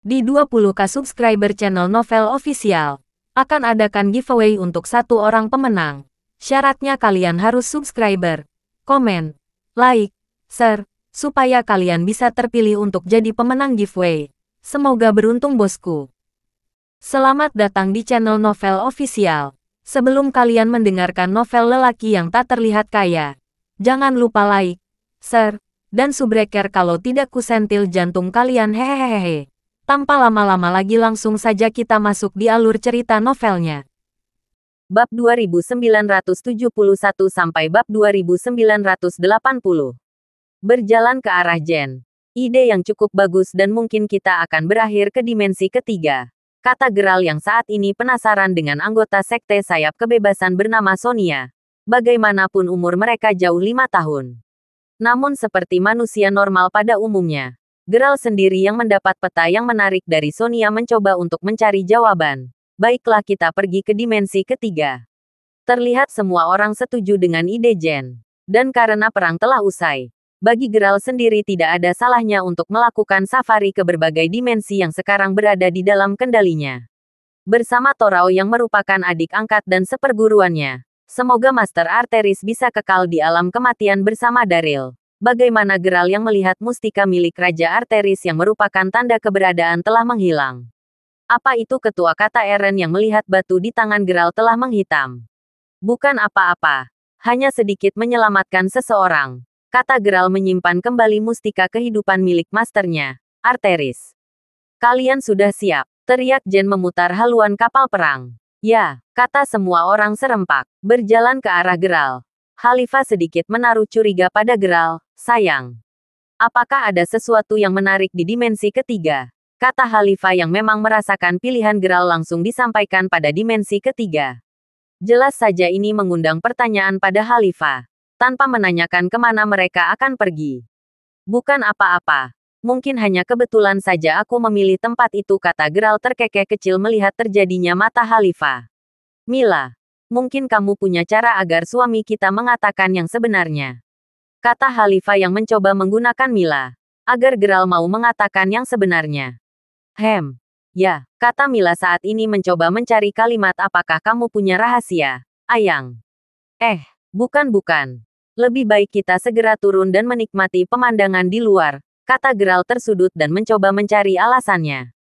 Di 20k subscriber channel Novel Official, akan adakan giveaway untuk satu orang pemenang. Syaratnya kalian harus subscriber, komen, like, share, supaya kalian bisa terpilih untuk jadi pemenang giveaway. Semoga beruntung bosku. Selamat datang di channel Novel Official. Sebelum kalian mendengarkan novel lelaki yang tak terlihat kaya, jangan lupa like, share, dan subscribe kalau tidak kusentil jantung kalian hehehehe. Tanpa lama-lama lagi langsung saja kita masuk di alur cerita novelnya. Bab 2971 sampai bab 2980. Berjalan ke arah Jen. Ide yang cukup bagus dan mungkin kita akan berakhir ke dimensi ketiga, kata Geral yang saat ini penasaran dengan anggota sekte sayap kebebasan bernama Sonia. Bagaimanapun umur mereka jauh 5 tahun. Namun seperti manusia normal pada umumnya, Geral sendiri yang mendapat peta yang menarik dari Sonia mencoba untuk mencari jawaban. Baiklah kita pergi ke dimensi ketiga. Terlihat semua orang setuju dengan ide Jen. Dan karena perang telah usai, bagi Geral sendiri tidak ada salahnya untuk melakukan safari ke berbagai dimensi yang sekarang berada di dalam kendalinya. Bersama Torao yang merupakan adik angkat dan seperguruannya. Semoga Master Arteris bisa kekal di alam kematian bersama Daryl. Bagaimana Geral yang melihat mustika milik Raja Arteris yang merupakan tanda keberadaan telah menghilang? Apa itu ketua, kata Eren yang melihat batu di tangan Geral telah menghitam. Bukan apa-apa. Hanya sedikit menyelamatkan seseorang, kata Geral menyimpan kembali mustika kehidupan milik masternya, Arteris. Kalian sudah siap, teriak Jen memutar haluan kapal perang. Ya, kata semua orang serempak, berjalan ke arah Geral. Khalifah sedikit menaruh curiga pada Geral, sayang. Apakah ada sesuatu yang menarik di dimensi ketiga? Kata Khalifah yang memang merasakan pilihan Geral langsung disampaikan pada dimensi ketiga. Jelas saja ini mengundang pertanyaan pada Khalifah, tanpa menanyakan kemana mereka akan pergi. Bukan apa-apa, mungkin hanya kebetulan saja aku memilih tempat itu, kata Geral terkekeh kecil melihat terjadinya mata Khalifah. Mila. Mungkin kamu punya cara agar suami kita mengatakan yang sebenarnya. Kata Khalifah yang mencoba menggunakan Mila, agar Geral mau mengatakan yang sebenarnya. Ya, kata Mila saat ini mencoba mencari kalimat, apakah kamu punya rahasia, Ayang? Bukan. Lebih baik kita segera turun dan menikmati pemandangan di luar, kata Geral tersudut dan mencoba mencari alasannya.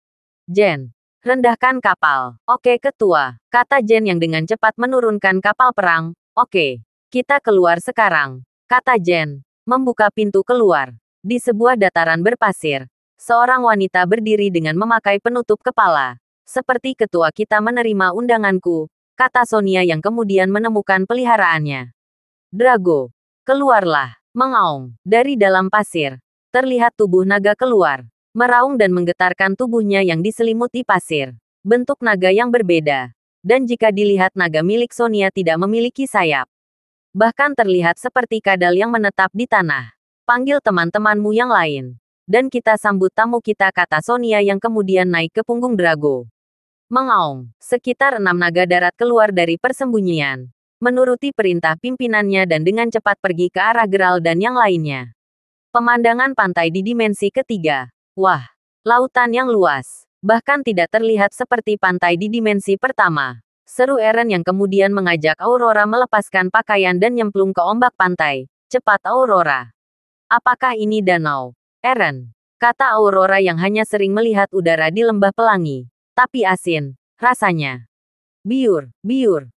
Jen. Rendahkan kapal. Oke ketua, kata Jen yang dengan cepat menurunkan kapal perang. Oke, kita keluar sekarang, kata Jen, membuka pintu keluar. Di sebuah dataran berpasir, seorang wanita berdiri dengan memakai penutup kepala. Seperti ketua, kita menerima undanganku, kata Sonia yang kemudian menemukan peliharaannya. Drago, keluarlah, mengaung. Dari dalam pasir, terlihat tubuh naga keluar. Meraung dan menggetarkan tubuhnya yang diselimuti pasir. Bentuk naga yang berbeda. Dan jika dilihat naga milik Sonia tidak memiliki sayap. Bahkan terlihat seperti kadal yang menetap di tanah. Panggil teman-temanmu yang lain. Dan kita sambut tamu kita, kata Sonia yang kemudian naik ke punggung Drago. Mengaung, sekitar 6 naga darat keluar dari persembunyian. Menuruti perintah pimpinannya dan dengan cepat pergi ke arah Geral dan yang lainnya. Pemandangan pantai di dimensi ketiga. Wah, lautan yang luas. Bahkan tidak terlihat seperti pantai di dimensi pertama. Seru Eren yang kemudian mengajak Aurora melepaskan pakaian dan nyemplung ke ombak pantai. Cepat Aurora. Apakah ini danau? Eren, kata Aurora yang hanya sering melihat udara di lembah pelangi. Tapi asin, rasanya. Biur,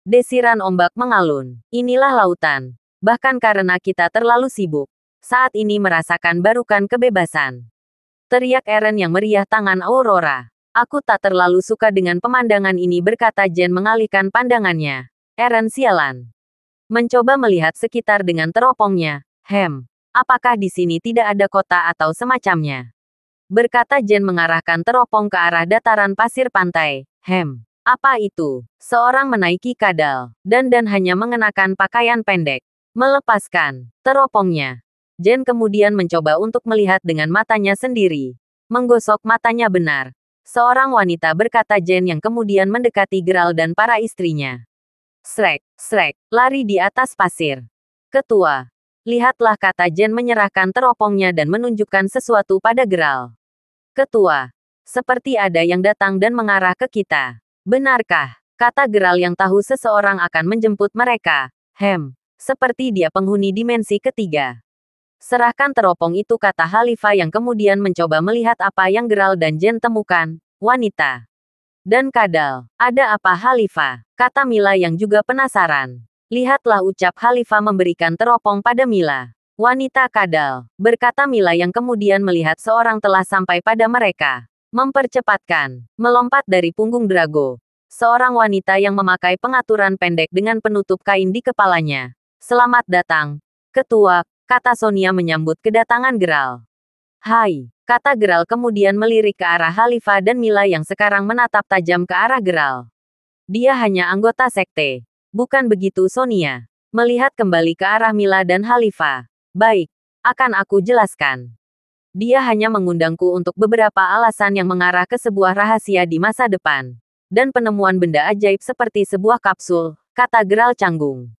desiran ombak mengalun. Inilah lautan. Bahkan karena kita terlalu sibuk saat ini merasakan barukan kebebasan. Teriak Eren yang meriah tangan Aurora. Aku tak terlalu suka dengan pemandangan ini, berkata Jen mengalihkan pandangannya. Eren sialan. Mencoba melihat sekitar dengan teropongnya. Apakah di sini tidak ada kota atau semacamnya? Berkata Jen mengarahkan teropong ke arah dataran pasir pantai. Apa itu? Seorang menaiki kadal, dan hanya mengenakan pakaian pendek. Melepaskan teropongnya. Jen kemudian mencoba untuk melihat dengan matanya sendiri. Menggosok matanya benar. Seorang wanita, berkata Jen yang kemudian mendekati Geral dan para istrinya. Srek, lari di atas pasir. Ketua. Lihatlah, kata Jen menyerahkan teropongnya dan menunjukkan sesuatu pada Geral. Ketua. Seperti ada yang datang dan mengarah ke kita. Benarkah? Kata Geralt yang tahu seseorang akan menjemput mereka. Seperti dia penghuni dimensi ketiga. Serahkan teropong itu, kata Khalifah yang kemudian mencoba melihat apa yang Geralt dan Jen temukan. Wanita. Dan kadal. Ada apa, Khalifah? Kata Mila yang juga penasaran. Lihatlah, ucap Khalifah memberikan teropong pada Mila. Wanita kadal, berkata Mila yang kemudian melihat seorang telah sampai pada mereka. Mempercepatkan, melompat dari punggung Drago. Seorang wanita yang memakai pengaturan pendek dengan penutup kain di kepalanya. Selamat datang, Ketua, kata Sonia menyambut kedatangan Geralt. Hai, kata Geralt kemudian melirik ke arah Khalifah dan Mila yang sekarang menatap tajam ke arah Geralt. Dia hanya anggota sekte. Bukan begitu, Sonia? Melihat kembali ke arah Mila dan Khalifah. Baik, akan aku jelaskan. Dia hanya mengundangku untuk beberapa alasan yang mengarah ke sebuah rahasia di masa depan. Dan penemuan benda ajaib seperti sebuah kapsul, kata Geralt canggung.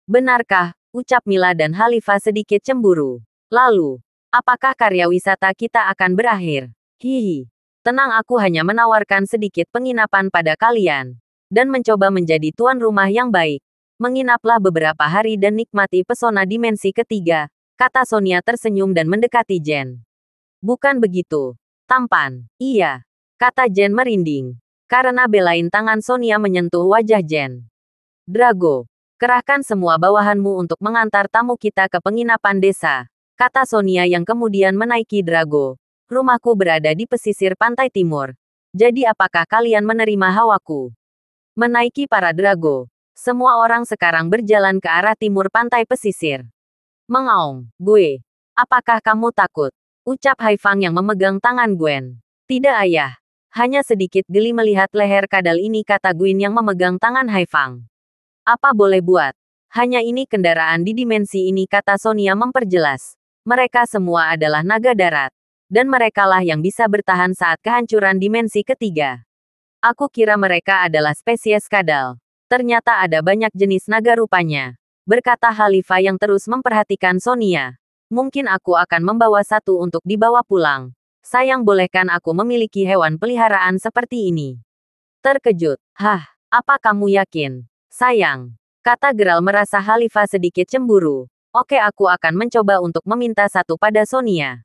Benarkah? Ucap Mila dan Khalifah sedikit cemburu. Lalu, apakah karya wisata kita akan berakhir? Hihi. Tenang, aku hanya menawarkan sedikit penginapan pada kalian. Dan mencoba menjadi tuan rumah yang baik. Menginaplah beberapa hari dan nikmati pesona dimensi ketiga, kata Sonia tersenyum dan mendekati Jen. Bukan begitu. Tampan. Iya. Kata Jen merinding. Karena belain tangan Sonia menyentuh wajah Jen. Drago. Kerahkan semua bawahanmu untuk mengantar tamu kita ke penginapan desa, kata Sonia yang kemudian menaiki Drago. Rumahku berada di pesisir pantai timur. Jadi apakah kalian menerima hawaku? Menaiki para Drago. Semua orang sekarang berjalan ke arah timur pantai pesisir. Mengaung, gue. Apakah kamu takut? Ucap Haifang yang memegang tangan Gwen. Tidak, ayah. Hanya sedikit geli melihat leher kadal ini, kata Gwen yang memegang tangan Haifang. Apa boleh buat? Hanya ini kendaraan di dimensi ini, kata Sonia memperjelas. Mereka semua adalah naga darat. Dan merekalah yang bisa bertahan saat kehancuran dimensi ketiga. Aku kira mereka adalah spesies kadal. Ternyata ada banyak jenis naga rupanya. Berkata Khalifah yang terus memperhatikan Sonia. Mungkin aku akan membawa satu untuk dibawa pulang. Sayang, bolehkan aku memiliki hewan peliharaan seperti ini? Terkejut. Hah, apa kamu yakin? Sayang, kata Geralt merasa Khalifah sedikit cemburu. Oke, aku akan mencoba untuk meminta satu pada Sonia.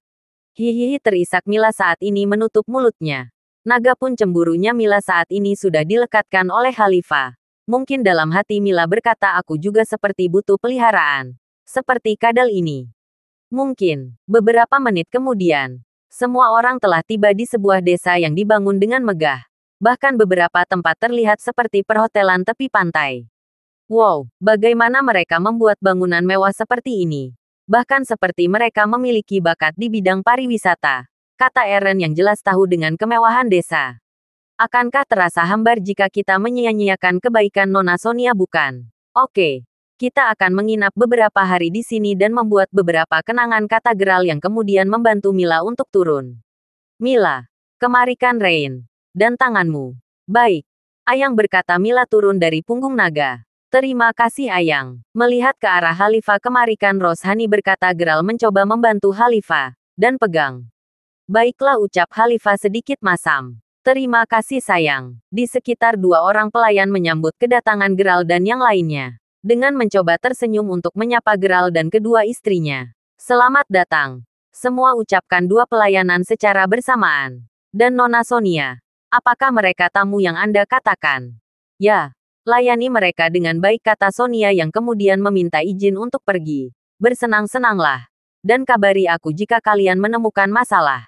Hihihi, terisak Mila saat ini menutup mulutnya. Naga pun cemburunya Mila saat ini sudah dilekatkan oleh Khalifah. Mungkin dalam hati Mila berkata, aku juga seperti butuh peliharaan. Seperti kadal ini. Mungkin, beberapa menit kemudian, semua orang telah tiba di sebuah desa yang dibangun dengan megah. Bahkan beberapa tempat terlihat seperti perhotelan tepi pantai. Wow, bagaimana mereka membuat bangunan mewah seperti ini? Bahkan seperti mereka memiliki bakat di bidang pariwisata, kata Eren yang jelas tahu dengan kemewahan desa. Akankah terasa hambar jika kita menyia-nyiakan kebaikan Nona Sonia, bukan? Oke, kita akan menginap beberapa hari di sini dan membuat beberapa kenangan, kata Geralt yang kemudian membantu Mila untuk turun. Mila, kemarikan Rain. Dan tanganmu. Baik. Ayang, berkata Mila turun dari punggung naga. Terima kasih, Ayang. Melihat ke arah Khalifah, kemarikan Roshani, berkata Geralt mencoba membantu Khalifah. Dan pegang. Baiklah, ucap Khalifah sedikit masam. Terima kasih, sayang. Di sekitar dua orang pelayan menyambut kedatangan Geralt dan yang lainnya. Dengan mencoba tersenyum untuk menyapa Geralt dan kedua istrinya. Selamat datang. Semua ucapkan dua pelayanan secara bersamaan. Dan Nona Sonia. Apakah mereka tamu yang Anda katakan? Ya, layani mereka dengan baik, kata Sonia yang kemudian meminta izin untuk pergi. Bersenang-senanglah. Dan kabari aku jika kalian menemukan masalah.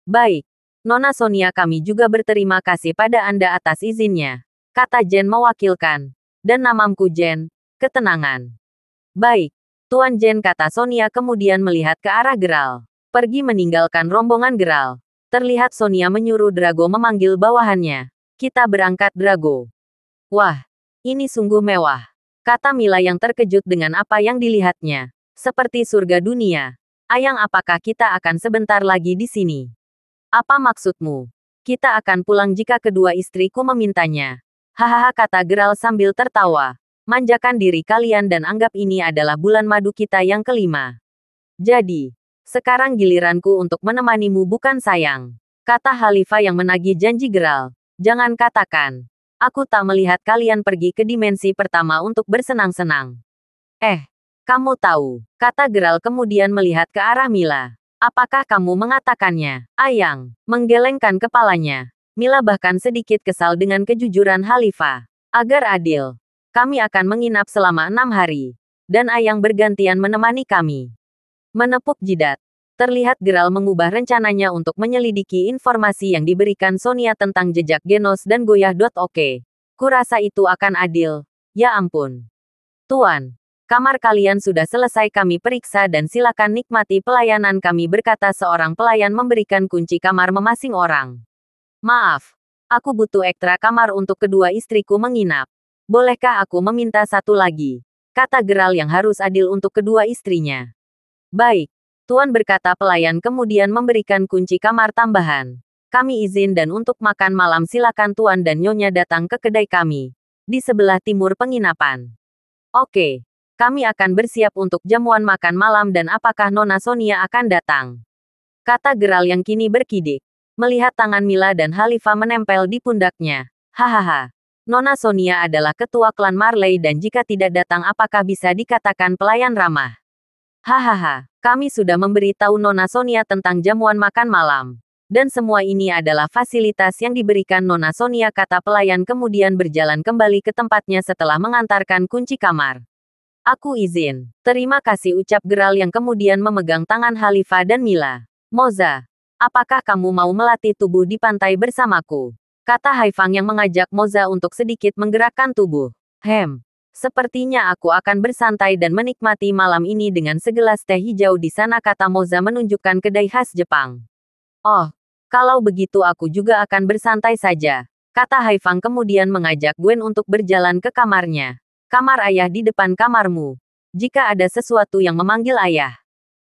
Baik. Nona Sonia, kami juga berterima kasih pada Anda atas izinnya, kata Jen mewakilkan. Dan namaku Jen. Ketenangan. Baik. Tuan Jen, kata Sonia kemudian melihat ke arah Geralt. Pergi meninggalkan rombongan Geralt. Terlihat Sonia menyuruh Drago memanggil bawahannya. Kita berangkat, Drago. Wah, ini sungguh mewah, kata Mila yang terkejut dengan apa yang dilihatnya. Seperti surga dunia. Ayang, apakah kita akan sebentar lagi di sini? Apa maksudmu? Kita akan pulang jika kedua istriku memintanya. Hahaha, kata Geralt sambil tertawa. Manjakan diri kalian dan anggap ini adalah bulan madu kita yang kelima. Jadi, sekarang giliranku untuk menemanimu, bukan sayang? Kata Khalifah yang menagih janji Geralt. Jangan katakan. Aku tak melihat kalian pergi ke dimensi pertama untuk bersenang-senang. Kamu tahu, kata Geralt kemudian melihat ke arah Mila. Apakah kamu mengatakannya? Ayang, menggelengkan kepalanya. Mila bahkan sedikit kesal dengan kejujuran Khalifah. Agar adil, kami akan menginap selama 6 hari. Dan Ayang bergantian menemani kami. Menepuk jidat. Terlihat Geralt mengubah rencananya untuk menyelidiki informasi yang diberikan Sonia tentang jejak Genos dan Goyah. Oke. Kurasa itu akan adil. Ya ampun. Tuan, kamar kalian sudah selesai kami periksa dan silakan nikmati pelayanan kami, berkata seorang pelayan memberikan kunci kamar memasing orang. Maaf, aku butuh ekstra kamar untuk kedua istriku menginap. Bolehkah aku meminta satu lagi? Kata Geralt yang harus adil untuk kedua istrinya. Baik. Tuan, berkata pelayan kemudian memberikan kunci kamar tambahan. Kami izin dan untuk makan malam silakan Tuan dan Nyonya datang ke kedai kami. Di sebelah timur penginapan. Oke. Kami akan bersiap untuk jamuan makan malam dan apakah Nona Sonia akan datang? Kata Geralt yang kini berkidik. Melihat tangan Mila dan Khalifah menempel di pundaknya. Hahaha. Nona Sonia adalah ketua klan Marley dan jika tidak datang apakah bisa dikatakan pelayan ramah? Hahaha. Kami sudah memberitahu Nona Sonia tentang jamuan makan malam. Dan semua ini adalah fasilitas yang diberikan Nona Sonia, kata pelayan kemudian berjalan kembali ke tempatnya setelah mengantarkan kunci kamar. Aku izin. Terima kasih, ucap Geralt yang kemudian memegang tangan Khalifah dan Mila. Moza, apakah kamu mau melatih tubuh di pantai bersamaku? Kata Haifang yang mengajak Moza untuk sedikit menggerakkan tubuh. Sepertinya aku akan bersantai dan menikmati malam ini dengan segelas teh hijau di sana, kata Moza menunjukkan kedai khas Jepang. Oh, kalau begitu aku juga akan bersantai saja, kata Haifang kemudian mengajak Gwen untuk berjalan ke kamarnya. Kamar ayah di depan kamarmu. Jika ada sesuatu yang memanggil ayah.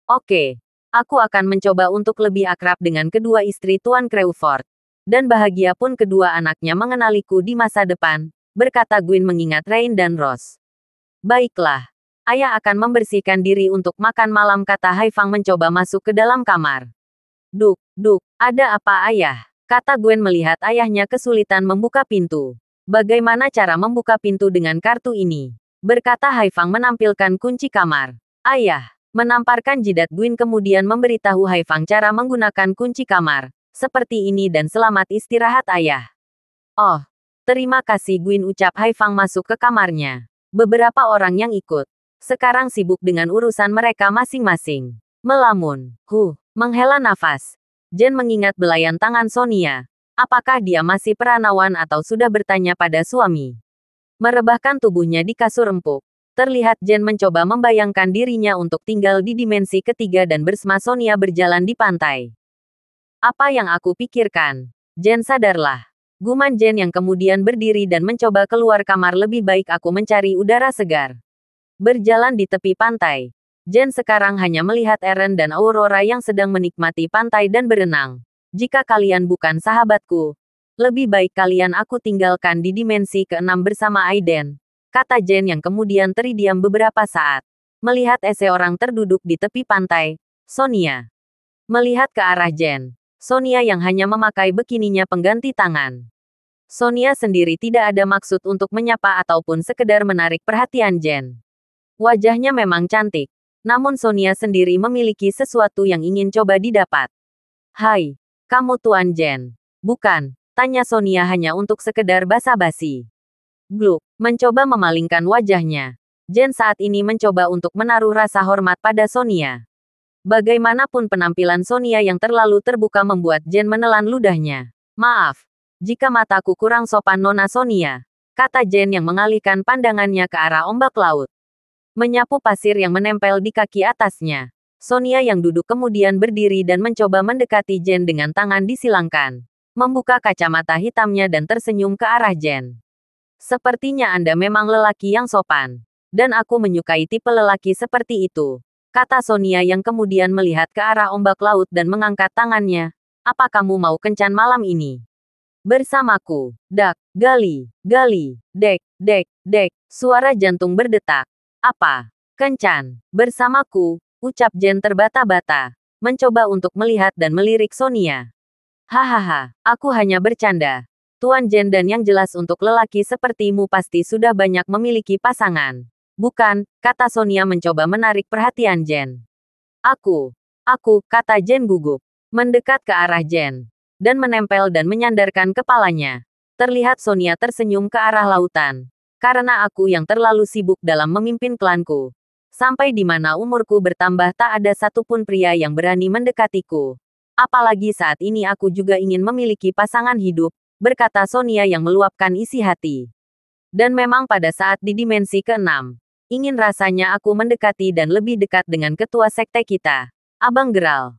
Oke, aku akan mencoba untuk lebih akrab dengan kedua istri Tuan Crawford. Dan bahagia pun kedua anaknya mengenaliku di masa depan, berkata Gwen mengingat Rain dan Rose. Baiklah, ayah akan membersihkan diri untuk makan malam, kata Haifang mencoba masuk ke dalam kamar. Duk, ada apa ayah? Kata Gwen melihat ayahnya kesulitan membuka pintu. Bagaimana cara membuka pintu dengan kartu ini? Berkata Haifang menampilkan kunci kamar. Ayah, menamparkan jidat Gwen kemudian memberitahu Haifang cara menggunakan kunci kamar. Seperti ini dan selamat istirahat ayah. Oh, terima kasih Gwen, ucap Haifang masuk ke kamarnya. Beberapa orang yang ikut. Sekarang sibuk dengan urusan mereka masing-masing. Melamun. Menghela nafas. Jen mengingat belayan tangan Sonia. Apakah dia masih peranawan atau sudah bertanya pada suami? Merebahkan tubuhnya di kasur empuk. Terlihat Jen mencoba membayangkan dirinya untuk tinggal di dimensi ketiga dan bersama Sonia berjalan di pantai. Apa yang aku pikirkan? Jen, sadarlah. Guman Jen yang kemudian berdiri dan mencoba keluar kamar. Lebih baik aku mencari udara segar. Berjalan di tepi pantai. Jen sekarang hanya melihat Eren dan Aurora yang sedang menikmati pantai dan berenang. Jika kalian bukan sahabatku, lebih baik kalian aku tinggalkan di dimensi ke-6 bersama Aiden, kata Jen yang kemudian terdiam beberapa saat. Melihat seorang terduduk di tepi pantai, Sonia. Melihat ke arah Jen, Sonia yang hanya memakai bikininya pengganti tangan. Sonia sendiri tidak ada maksud untuk menyapa ataupun sekedar menarik perhatian Jen. Wajahnya memang cantik, namun Sonia sendiri memiliki sesuatu yang ingin coba didapat. Hai. Kamu Tuan Jen? Bukan, tanya Sonia hanya untuk sekedar basa-basi. Gluk, mencoba memalingkan wajahnya. Jen saat ini mencoba untuk menaruh rasa hormat pada Sonia. Bagaimanapun penampilan Sonia yang terlalu terbuka membuat Jen menelan ludahnya. Maaf, jika mataku kurang sopan Nona Sonia, kata Jen yang mengalihkan pandangannya ke arah ombak laut. Menyapu pasir yang menempel di kaki atasnya. Sonia yang duduk kemudian berdiri dan mencoba mendekati Jen dengan tangan disilangkan. Membuka kacamata hitamnya dan tersenyum ke arah Jen. Sepertinya Anda memang lelaki yang sopan. Dan aku menyukai tipe lelaki seperti itu. Kata Sonia yang kemudian melihat ke arah ombak laut dan mengangkat tangannya. Apa kamu mau kencan malam ini? Bersamaku. Dak, gali, dek, suara jantung berdetak. Apa? Kencan. Bersamaku. Ucap Jen terbata-bata, mencoba untuk melihat dan melirik Sonia. Hahaha, aku hanya bercanda. Tuan Jen, dan yang jelas untuk lelaki sepertimu pasti sudah banyak memiliki pasangan. Bukan, kata Sonia mencoba menarik perhatian Jen. Aku, kata Jen gugup. Mendekat ke arah Jen. Dan menempel dan menyandarkan kepalanya. Terlihat Sonia tersenyum ke arah lautan. Karena aku yang terlalu sibuk dalam memimpin klanku. Sampai di mana umurku bertambah tak ada satupun pria yang berani mendekatiku. Apalagi saat ini aku juga ingin memiliki pasangan hidup, berkata Sonia yang meluapkan isi hati. Dan memang pada saat di dimensi ke-6, ingin rasanya aku mendekati dan lebih dekat dengan ketua sekte kita, Abang Geral.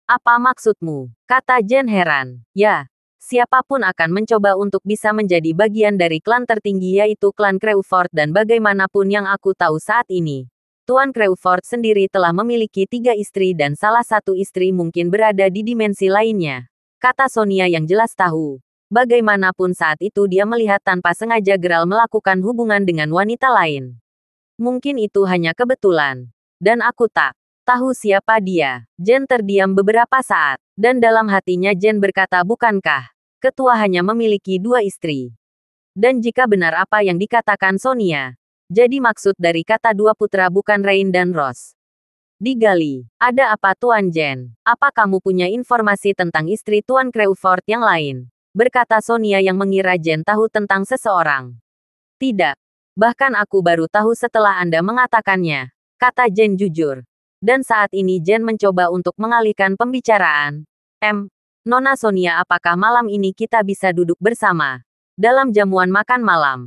Apa maksudmu? Kata Jen heran. Ya, siapapun akan mencoba untuk bisa menjadi bagian dari klan tertinggi yaitu klan Crewford, dan bagaimanapun yang aku tahu saat ini. Tuan Crewford sendiri telah memiliki 3 istri dan salah satu istri mungkin berada di dimensi lainnya. Kata Sonia yang jelas tahu. Bagaimanapun saat itu dia melihat tanpa sengaja Geral melakukan hubungan dengan wanita lain. Mungkin itu hanya kebetulan. Dan aku tak tahu siapa dia. Jen terdiam beberapa saat. Dan dalam hatinya Jen berkata, bukankah ketua hanya memiliki 2 istri? Dan jika benar apa yang dikatakan Sonia, jadi maksud dari kata 2 putra bukan Rain dan Rose. Digali. Ada apa Tuan Jen? Apa kamu punya informasi tentang istri Tuan Crewford yang lain? Berkata Sonia yang mengira Jen tahu tentang seseorang. Tidak. Bahkan aku baru tahu setelah Anda mengatakannya. Kata Jen jujur. Dan saat ini Jen mencoba untuk mengalihkan pembicaraan. Nona Sonia, apakah malam ini kita bisa duduk bersama? Dalam jamuan makan malam.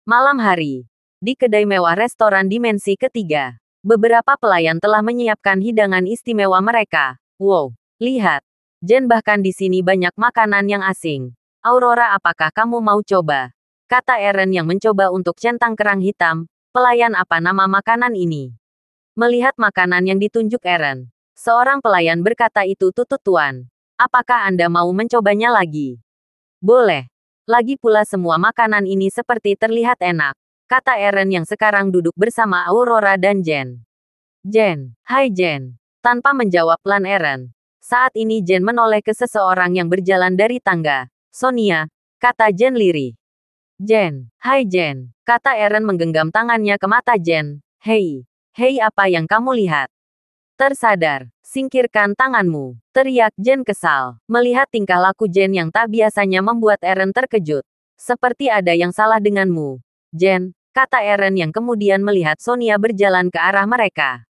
Malam hari. Di kedai mewah restoran dimensi ketiga. Beberapa pelayan telah menyiapkan hidangan istimewa mereka. Wow, lihat. Jen, bahkan di sini banyak makanan yang asing. Aurora, apakah kamu mau coba? Kata Eren yang mencoba untuk centang kerang hitam. Pelayan, apa nama makanan ini? Melihat makanan yang ditunjuk Eren, seorang pelayan berkata, itu tutut Tuan. Apakah Anda mau mencobanya lagi? Boleh. Lagi pula semua makanan ini seperti terlihat enak. Kata Eren yang sekarang duduk bersama Aurora dan Jen. Jen, hai Jen. Tanpa menjawab plan Eren. Saat ini Jen menoleh ke seseorang yang berjalan dari tangga. Sonia, kata Jen lirih. Jen, hai Jen. Kata Eren menggenggam tangannya ke mata Jen. Hei, apa yang kamu lihat? Tersadar, singkirkan tanganmu. Teriak Jen kesal. Melihat tingkah laku Jen yang tak biasanya membuat Eren terkejut. Seperti ada yang salah denganmu. Jen, kata Eren yang kemudian melihat Sonia berjalan ke arah mereka.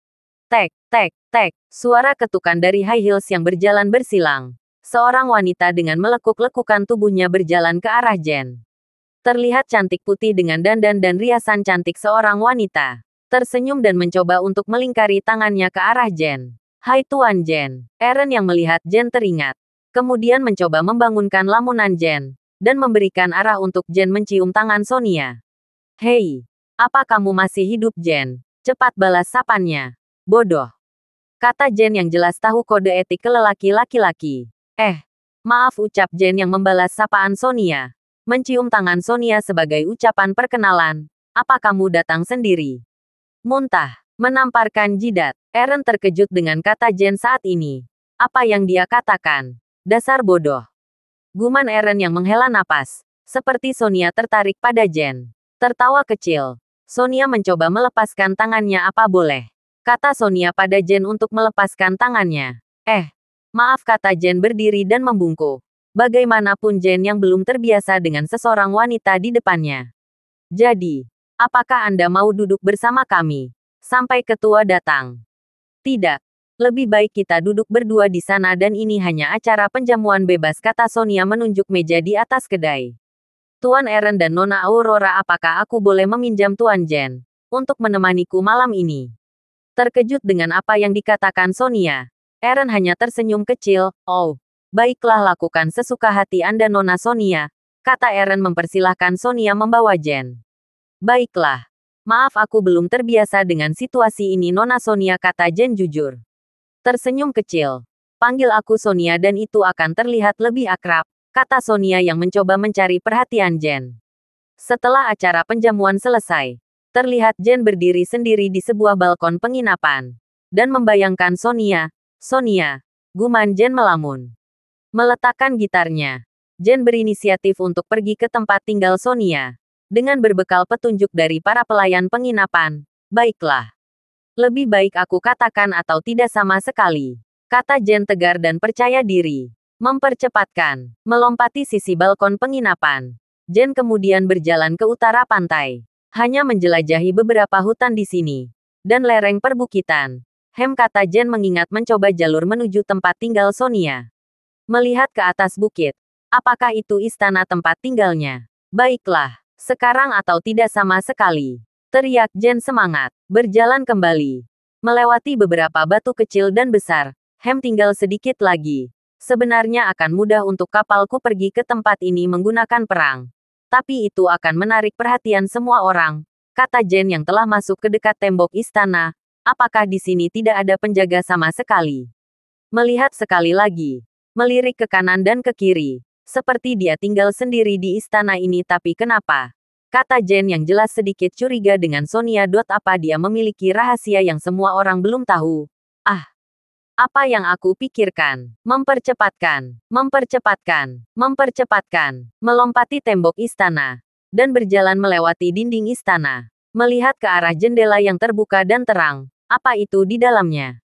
Tek, tek, tek, suara ketukan dari high heels yang berjalan bersilang. Seorang wanita dengan melekuk-lekukan tubuhnya berjalan ke arah Jen. Terlihat cantik putih dengan dandan dan riasan cantik seorang wanita. Tersenyum dan mencoba untuk melingkari tangannya ke arah Jen. Hai Tuan Jen. Eren yang melihat Jen teringat. Kemudian mencoba membangunkan lamunan Jen. Dan memberikan arah untuk Jen mencium tangan Sonia. Hei, apa kamu masih hidup Jen? Cepat balas sapannya. Bodoh. Kata Jen yang jelas tahu kode etik lelaki laki-laki. Maaf, ucap Jen yang membalas sapaan Sonia. Mencium tangan Sonia sebagai ucapan perkenalan. Apa kamu datang sendiri? Muntah. Menamparkan jidat. Eren terkejut dengan kata Jen saat ini. Apa yang dia katakan? Dasar bodoh. Guman Eren yang menghela napas. Seperti Sonia tertarik pada Jen. Tertawa kecil. Sonia mencoba melepaskan tangannya. Apa boleh? Kata Sonia pada Jen untuk melepaskan tangannya. Maaf, kata Jen berdiri dan membungkuk. Bagaimanapun Jen yang belum terbiasa dengan seseorang wanita di depannya. Jadi, apakah Anda mau duduk bersama kami? Sampai ketua datang. Tidak. Lebih baik kita duduk berdua di sana dan ini hanya acara penjamuan bebas, kata Sonia menunjuk meja di atas kedai. Tuan Eren dan Nona Aurora, apakah aku boleh meminjam Tuan Jen untuk menemaniku malam ini? Terkejut dengan apa yang dikatakan Sonia, Eren hanya tersenyum kecil. Oh, baiklah, lakukan sesuka hati Anda Nona Sonia, kata Eren mempersilahkan Sonia membawa Jen. Baiklah. Maaf, aku belum terbiasa dengan situasi ini Nona Sonia, kata Jen jujur. Tersenyum kecil. Panggil aku Sonia dan itu akan terlihat lebih akrab, kata Sonia yang mencoba mencari perhatian Jen. Setelah acara penjamuan selesai, terlihat Jen berdiri sendiri di sebuah balkon penginapan. Dan membayangkan Sonia, guman Jen melamun. Meletakkan gitarnya, Jen berinisiatif untuk pergi ke tempat tinggal Sonia. Dengan berbekal petunjuk dari para pelayan penginapan, baiklah. Lebih baik aku katakan atau tidak sama sekali. Kata Jen tegar dan percaya diri. Mempercepatkan, melompati sisi balkon penginapan. Jen kemudian berjalan ke utara pantai. Hanya menjelajahi beberapa hutan di sini. Dan lereng perbukitan. Kata Jen mengingat mencoba jalur menuju tempat tinggal Sonia. Melihat ke atas bukit. Apakah itu istana tempat tinggalnya? Baiklah, sekarang atau tidak sama sekali. Teriak Jen semangat. Berjalan kembali. Melewati beberapa batu kecil dan besar. Tinggal sedikit lagi. Sebenarnya akan mudah untuk kapalku pergi ke tempat ini menggunakan perang. Tapi itu akan menarik perhatian semua orang. Kata Jen yang telah masuk ke dekat tembok istana. Apakah di sini tidak ada penjaga sama sekali? Melihat sekali lagi. Melirik ke kanan dan ke kiri. Seperti dia tinggal sendiri di istana ini tapi kenapa? Kata Jen yang jelas sedikit curiga dengan Sonia. Apa dia memiliki rahasia yang semua orang belum tahu? Ah, apa yang aku pikirkan? Mempercepatkan, mempercepatkan, mempercepatkan, melompati tembok istana, dan berjalan melewati dinding istana. Melihat ke arah jendela yang terbuka dan terang, apa itu di dalamnya?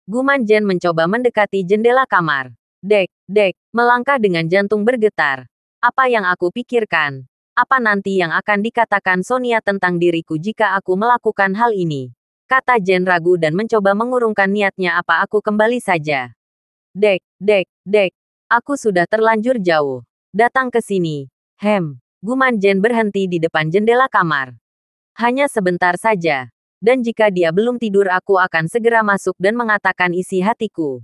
Guman Jen mencoba mendekati jendela kamar. Dek, melangkah dengan jantung bergetar. Apa yang aku pikirkan? Apa nanti yang akan dikatakan Sonia tentang diriku jika aku melakukan hal ini? Kata Jen ragu dan mencoba mengurungkan niatnya. Apa aku kembali saja? Dek, aku sudah terlanjur jauh. Datang ke sini. Guman Jen berhenti di depan jendela kamar. Hanya sebentar saja. Dan jika dia belum tidur aku akan segera masuk dan mengatakan isi hatiku.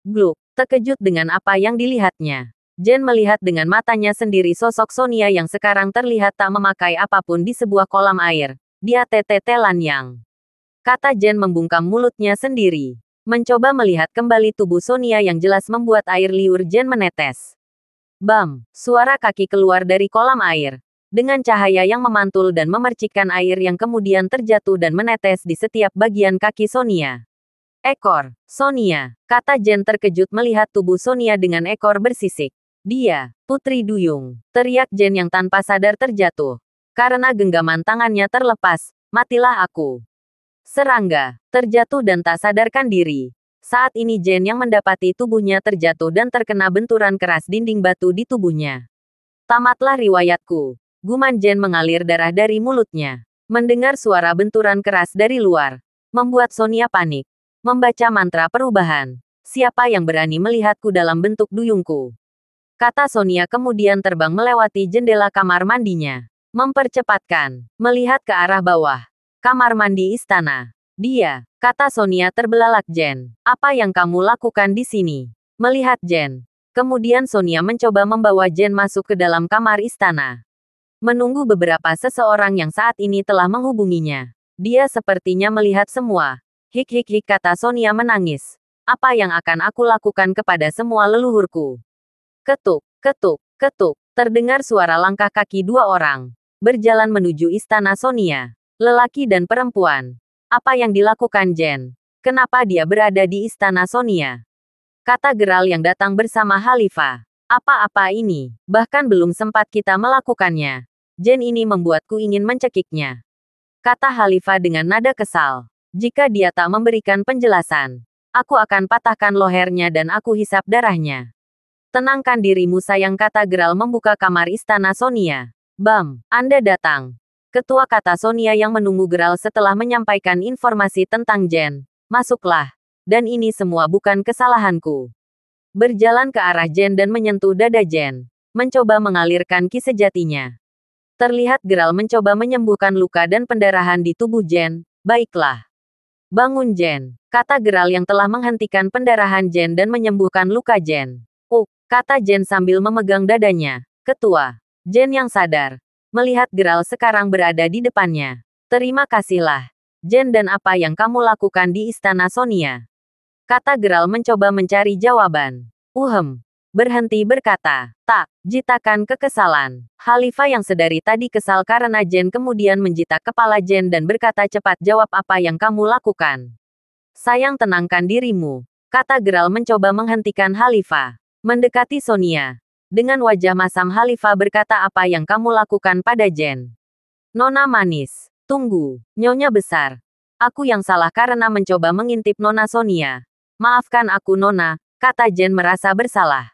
Gluk, terkejut dengan apa yang dilihatnya. Jen melihat dengan matanya sendiri sosok Sonia yang sekarang terlihat tak memakai apapun di sebuah kolam air. Dia Tete Lanyang. Kata Jen membungkam mulutnya sendiri. Mencoba melihat kembali tubuh Sonia yang jelas membuat air liur Jen menetes. Bam, suara kaki keluar dari kolam air. Dengan cahaya yang memantul dan memercikkan air yang kemudian terjatuh dan menetes di setiap bagian kaki Sonia. Ekor, Sonia, kata Jen terkejut melihat tubuh Sonia dengan ekor bersisik. Dia, Putri Duyung, teriak Jen yang tanpa sadar terjatuh. Karena genggaman tangannya terlepas, matilah aku. Serangga, terjatuh dan tak sadarkan diri. Saat ini Jen yang mendapati tubuhnya terjatuh dan terkena benturan keras dinding batu di tubuhnya. Tamatlah riwayatku. Guman Jen mengalir darah dari mulutnya. Mendengar suara benturan keras dari luar. Membuat Sonia panik. Membaca mantra perubahan. Siapa yang berani melihatku dalam bentuk duyungku? Kata Sonia kemudian terbang melewati jendela kamar mandinya. Mempercepatkan. Melihat ke arah bawah. Kamar mandi istana. Dia, kata Sonia terbelalak Jen. Apa yang kamu lakukan di sini? Melihat Jen. Kemudian Sonia mencoba membawa Jen masuk ke dalam kamar istana. Menunggu beberapa seseorang yang saat ini telah menghubunginya. Dia sepertinya melihat semua. Kata Sonia menangis. Apa yang akan aku lakukan kepada semua leluhurku? Ketuk, ketuk, ketuk. Terdengar suara langkah kaki dua orang. Berjalan menuju istana Sonia. Lelaki dan perempuan. Apa yang dilakukan Jen? Kenapa dia berada di istana Sonia? Kata Geral yang datang bersama Khalifah. Apa-apa ini? Bahkan belum sempat kita melakukannya. Jen ini membuatku ingin mencekiknya. Kata Khalifah dengan nada kesal. Jika dia tak memberikan penjelasan, aku akan patahkan lehernya dan aku hisap darahnya. Tenangkan dirimu sayang, kata Geral membuka kamar istana Sonia. Bam, Anda datang. Ketua, kata Sonia yang menunggu Geral setelah menyampaikan informasi tentang Jen. Masuklah. Dan ini semua bukan kesalahanku. Berjalan ke arah Jen dan menyentuh dada Jen. Mencoba mengalirkan ki sejatinya. Terlihat Geral mencoba menyembuhkan luka dan pendarahan di tubuh Jen. Baiklah. Bangun Jen. Kata Geral yang telah menghentikan pendarahan Jen dan menyembuhkan luka Jen. Kata Jen sambil memegang dadanya. Ketua. Jen yang sadar. Melihat Geral sekarang berada di depannya. Terima kasihlah. Jen, dan apa yang kamu lakukan di istana Sonia? Kata Geral mencoba mencari jawaban. Berhenti berkata. Tak, jitakan kekesalan. Khalifah yang sedari tadi kesal karena Jen kemudian menjitak kepala Jen dan berkata, cepat jawab apa yang kamu lakukan. Sayang, tenangkan dirimu. Kata Geral mencoba menghentikan Khalifah. Mendekati Sonia. Dengan wajah masam Khalifa berkata, apa yang kamu lakukan pada Jen? Nona manis. Tunggu, Nyonya besar. Aku yang salah karena mencoba mengintip Nona Sonia. Maafkan aku Nona, kata Jen merasa bersalah.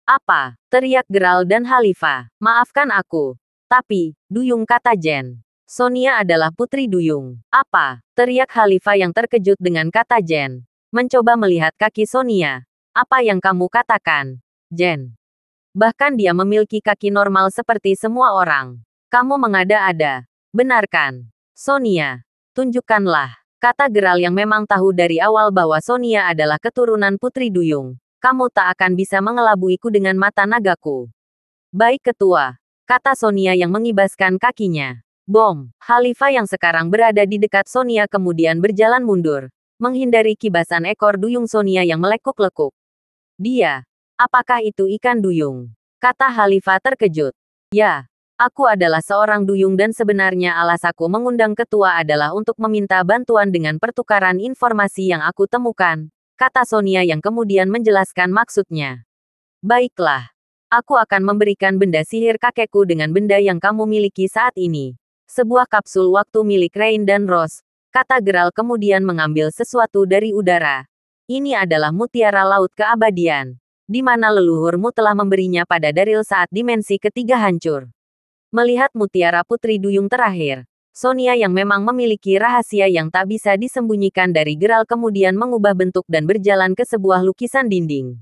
Apa? Teriak Gerald dan Khalifa. Maafkan aku. Tapi, Duyung, kata Jen. Sonia adalah putri Duyung. Apa? Teriak Khalifa yang terkejut dengan kata Jen. Mencoba melihat kaki Sonia. Apa yang kamu katakan, Jen? Bahkan dia memiliki kaki normal seperti semua orang. Kamu mengada-ada. Benarkan? Sonia. Tunjukkanlah. Kata Gerald yang memang tahu dari awal bahwa Sonia adalah keturunan putri Duyung. Kamu tak akan bisa mengelabuiku dengan mata nagaku. Baik ketua. Kata Sonia yang mengibaskan kakinya. Bom. Khalifa yang sekarang berada di dekat Sonia kemudian berjalan mundur. Menghindari kibasan ekor duyung Sonia yang melekuk-lekuk. Dia. Apakah itu ikan duyung? Kata Khalifa terkejut. Ya. Aku adalah seorang duyung dan sebenarnya alas aku mengundang ketua adalah untuk meminta bantuan dengan pertukaran informasi yang aku temukan. Kata Sonia yang kemudian menjelaskan maksudnya. Baiklah. Aku akan memberikan benda sihir kakekku dengan benda yang kamu miliki saat ini. Sebuah kapsul waktu milik Rain dan Rose. Kata Gerald kemudian mengambil sesuatu dari udara. Ini adalah mutiara laut keabadian. Di mana leluhurmu telah memberinya pada Daryl saat dimensi ketiga hancur. Melihat mutiara putri duyung terakhir, Sonia yang memang memiliki rahasia yang tak bisa disembunyikan dari Gerald kemudian mengubah bentuk dan berjalan ke sebuah lukisan dinding.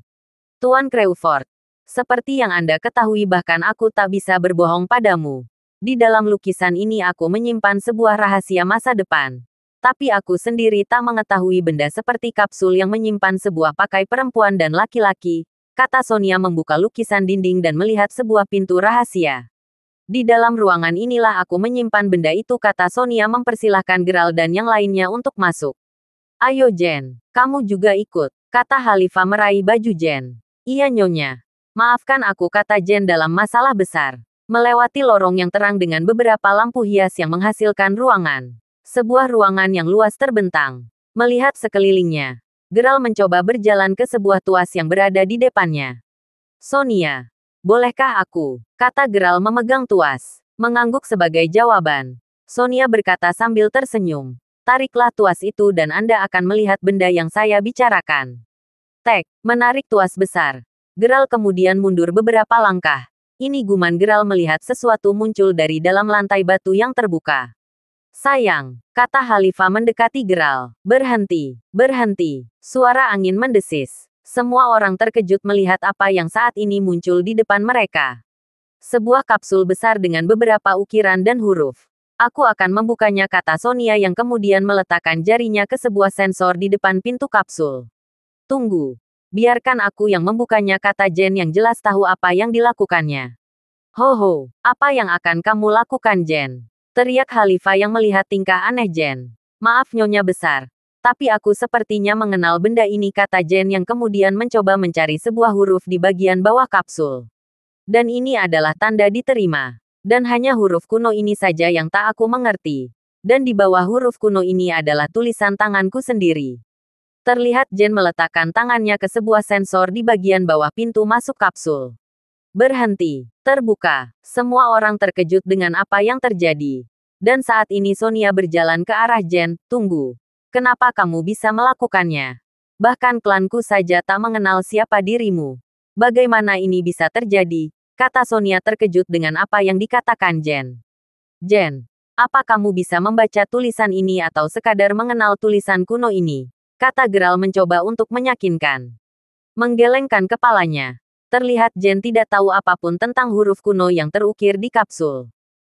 Tuan Crawford. Seperti yang Anda ketahui bahkan aku tak bisa berbohong padamu. Di dalam lukisan ini aku menyimpan sebuah rahasia masa depan. Tapi aku sendiri tak mengetahui benda seperti kapsul yang menyimpan sebuah pakai perempuan dan laki-laki, kata Sonia membuka lukisan dinding dan melihat sebuah pintu rahasia. Di dalam ruangan inilah aku menyimpan benda itu, kata Sonia mempersilahkan Gerald dan yang lainnya untuk masuk. Ayo Jen, kamu juga ikut, kata Khalifa meraih baju Jen. Iya Nyonya. Maafkan aku, kata Jen dalam masalah besar. Melewati lorong yang terang dengan beberapa lampu hias yang menghasilkan ruangan. Sebuah ruangan yang luas terbentang. Melihat sekelilingnya, Gerald mencoba berjalan ke sebuah tuas yang berada di depannya. Sonia, bolehkah aku? Kata Gerald memegang tuas. Mengangguk sebagai jawaban. Sonia berkata sambil tersenyum. Tariklah tuas itu dan Anda akan melihat benda yang saya bicarakan. Tek, menarik tuas besar. Gerald kemudian mundur beberapa langkah. Ini guman Gerald melihat sesuatu muncul dari dalam lantai batu yang terbuka. Sayang, kata Khalifa mendekati Gerald. Berhenti, berhenti. Suara angin mendesis. Semua orang terkejut melihat apa yang saat ini muncul di depan mereka. Sebuah kapsul besar dengan beberapa ukiran dan huruf. Aku akan membukanya, kata Sonia yang kemudian meletakkan jarinya ke sebuah sensor di depan pintu kapsul. Tunggu. Biarkan aku yang membukanya, kata Jen yang jelas tahu apa yang dilakukannya. Ho, apa yang akan kamu lakukan Jen? Teriak Khalifa yang melihat tingkah aneh Jen. Maaf Nyonya besar. Tapi aku sepertinya mengenal benda ini, kata Jen yang kemudian mencoba mencari sebuah huruf di bagian bawah kapsul. Dan ini adalah tanda diterima. Dan hanya huruf kuno ini saja yang tak aku mengerti. Dan di bawah huruf kuno ini adalah tulisan tanganku sendiri. Terlihat Jen meletakkan tangannya ke sebuah sensor di bagian bawah pintu masuk kapsul. Berhenti. Terbuka. Semua orang terkejut dengan apa yang terjadi. Dan saat ini Sonia berjalan ke arah Jen. Tunggu. Kenapa kamu bisa melakukannya? Bahkan klanku saja tak mengenal siapa dirimu. Bagaimana ini bisa terjadi? Kata Sonia terkejut dengan apa yang dikatakan Jen. Jen, apa kamu bisa membaca tulisan ini atau sekadar mengenal tulisan kuno ini? Kata Gerald mencoba untuk meyakinkan. Menggelengkan kepalanya. Terlihat Jen tidak tahu apapun tentang huruf kuno yang terukir di kapsul.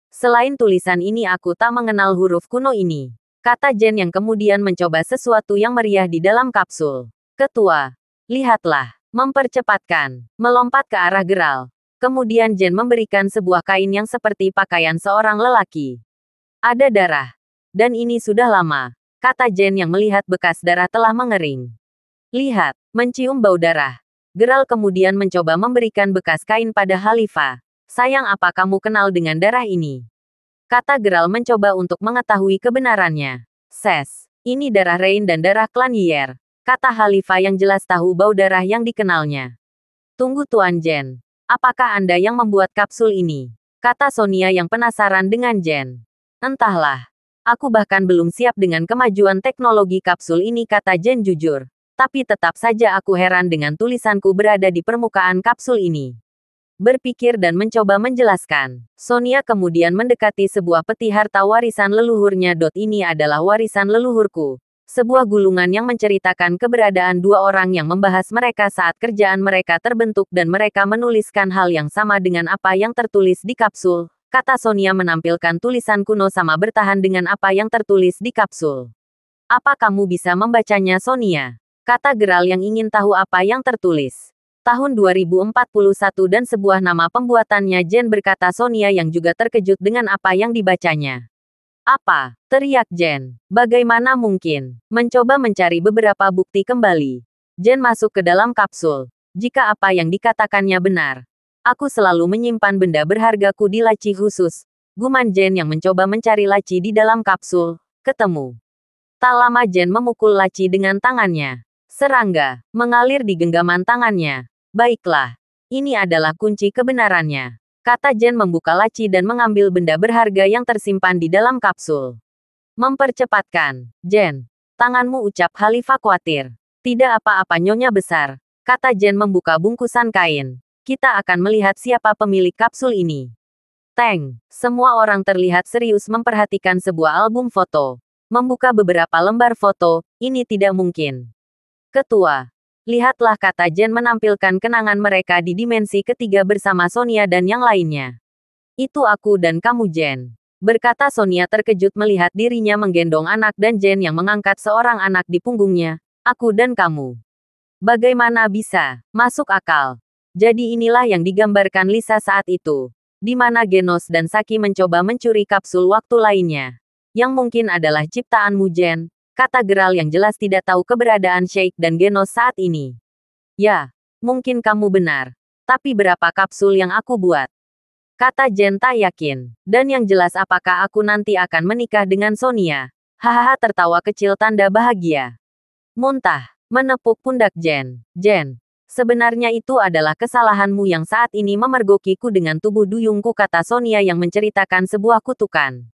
Selain tulisan ini aku tak mengenal huruf kuno ini. Kata Jen yang kemudian mencoba sesuatu yang meriah di dalam kapsul. Ketua, lihatlah. Mempercepatkan. Melompat ke arah Gerald. Kemudian Jen memberikan sebuah kain yang seperti pakaian seorang lelaki. Ada darah. Dan ini sudah lama. Kata Jen yang melihat bekas darah telah mengering. Lihat, mencium bau darah. Gerald kemudian mencoba memberikan bekas kain pada Khalifa. Sayang, apa kamu kenal dengan darah ini? Kata Gerald mencoba untuk mengetahui kebenarannya. Ses, ini darah Rain dan darah klan Yer. Kata Khalifa yang jelas tahu bau darah yang dikenalnya. Tunggu Tuan Jen. Apakah Anda yang membuat kapsul ini? Kata Sonia yang penasaran dengan Jen. Entahlah. Aku bahkan belum siap dengan kemajuan teknologi kapsul ini, kata Jen jujur. Tapi tetap saja aku heran dengan tulisanku berada di permukaan kapsul ini. Berpikir dan mencoba menjelaskan. Sonia kemudian mendekati sebuah peti harta warisan leluhurnya. Ini adalah warisan leluhurku. Sebuah gulungan yang menceritakan keberadaan dua orang yang membahas mereka saat kerjaan mereka terbentuk dan mereka menuliskan hal yang sama dengan apa yang tertulis di kapsul. Kata Sonia menampilkan tulisan kuno sama bertahan dengan apa yang tertulis di kapsul. Apa kamu bisa membacanya, Sonia? Kata Gerald yang ingin tahu apa yang tertulis. Tahun 2041 dan sebuah nama pembuatannya, Jen, berkata Sonia yang juga terkejut dengan apa yang dibacanya. Apa? Teriak Jen. Bagaimana mungkin? Mencoba mencari beberapa bukti kembali. Jen masuk ke dalam kapsul. Jika apa yang dikatakannya benar. Aku selalu menyimpan benda berhargaku di laci khusus. Guman Jen yang mencoba mencari laci di dalam kapsul. Ketemu. Tak lama Jen memukul laci dengan tangannya. Serangga mengalir di genggaman tangannya. Baiklah. Ini adalah kunci kebenarannya. Kata Jen membuka laci dan mengambil benda berharga yang tersimpan di dalam kapsul. Mempercepatkan. Jen. Tanganmu, ucap Khalifah khawatir. Tidak apa-apa, Nyonya Besar. Kata Jen membuka bungkusan kain. Kita akan melihat siapa pemilik kapsul ini. Teng. Semua orang terlihat serius memperhatikan sebuah album foto. Membuka beberapa lembar foto, ini tidak mungkin. Ketua. Lihatlah, kata Jen menampilkan kenangan mereka di dimensi ketiga bersama Sonia dan yang lainnya. Itu aku dan kamu, Jen. Berkata Sonia terkejut melihat dirinya menggendong anak dan Jen yang mengangkat seorang anak di punggungnya. Aku dan kamu. Bagaimana bisa? Masuk akal. Jadi inilah yang digambarkan Lisa saat itu. Di mana Genos dan Saki mencoba mencuri kapsul waktu lainnya. Yang mungkin adalah ciptaanmu, Jen. Kata Gerald yang jelas tidak tahu keberadaan Sheikh dan Genos saat ini. Ya, mungkin kamu benar. Tapi berapa kapsul yang aku buat? Kata Jen tak yakin. Dan yang jelas apakah aku nanti akan menikah dengan Sonia? Hahaha, tertawa kecil tanda bahagia. Muntah. Menepuk pundak Jen. Jen. Sebenarnya itu adalah kesalahanmu yang saat ini memergokiku dengan tubuh duyungku, kata Sonia yang menceritakan sebuah kutukan.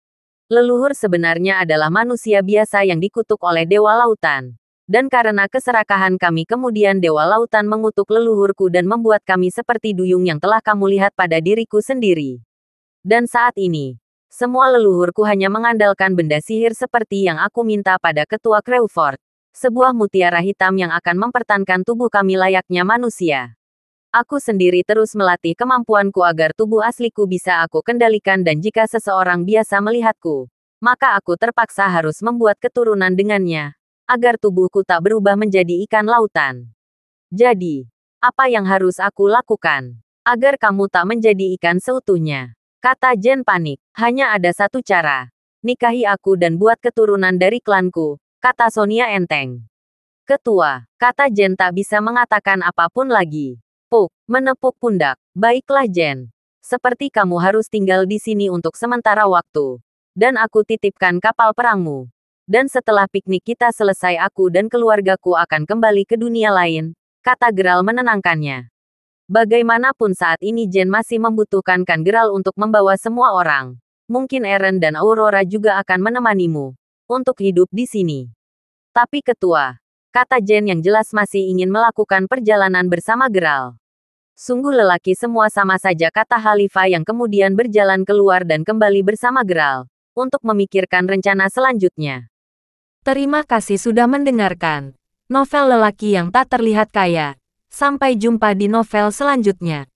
Leluhur sebenarnya adalah manusia biasa yang dikutuk oleh Dewa Lautan. Dan karena keserakahan kami kemudian Dewa Lautan mengutuk leluhurku dan membuat kami seperti duyung yang telah kamu lihat pada diriku sendiri. Dan saat ini, semua leluhurku hanya mengandalkan benda sihir seperti yang aku minta pada Ketua Crawford. Sebuah mutiara hitam yang akan mempertahankan tubuh kami layaknya manusia. Aku sendiri terus melatih kemampuanku agar tubuh asliku bisa aku kendalikan dan jika seseorang biasa melihatku, maka aku terpaksa harus membuat keturunan dengannya, agar tubuhku tak berubah menjadi ikan lautan. Jadi, apa yang harus aku lakukan? Agar kamu tak menjadi ikan seutuhnya. Kata Jen panik, hanya ada satu cara. Nikahi aku dan buat keturunan dari klanku. Kata Sonia enteng. Ketua, kata Jen tak bisa mengatakan apapun lagi. Puk, menepuk pundak. Baiklah Jen. Seperti kamu harus tinggal di sini untuk sementara waktu. Dan aku titipkan kapal perangmu. Dan setelah piknik kita selesai aku dan keluargaku akan kembali ke dunia lain. Kata Gerald menenangkannya. Bagaimanapun saat ini Jen masih membutuhkan Gerald untuk membawa semua orang. Mungkin Eren dan Aurora juga akan menemanimu. Untuk hidup di sini. Tapi ketua, kata Jen yang jelas masih ingin melakukan perjalanan bersama Gerald. Sungguh lelaki semua sama saja, kata Khalifah yang kemudian berjalan keluar dan kembali bersama Gerald. Untuk memikirkan rencana selanjutnya. Terima kasih sudah mendengarkan. Novel lelaki yang tak terlihat kaya. Sampai jumpa di novel selanjutnya.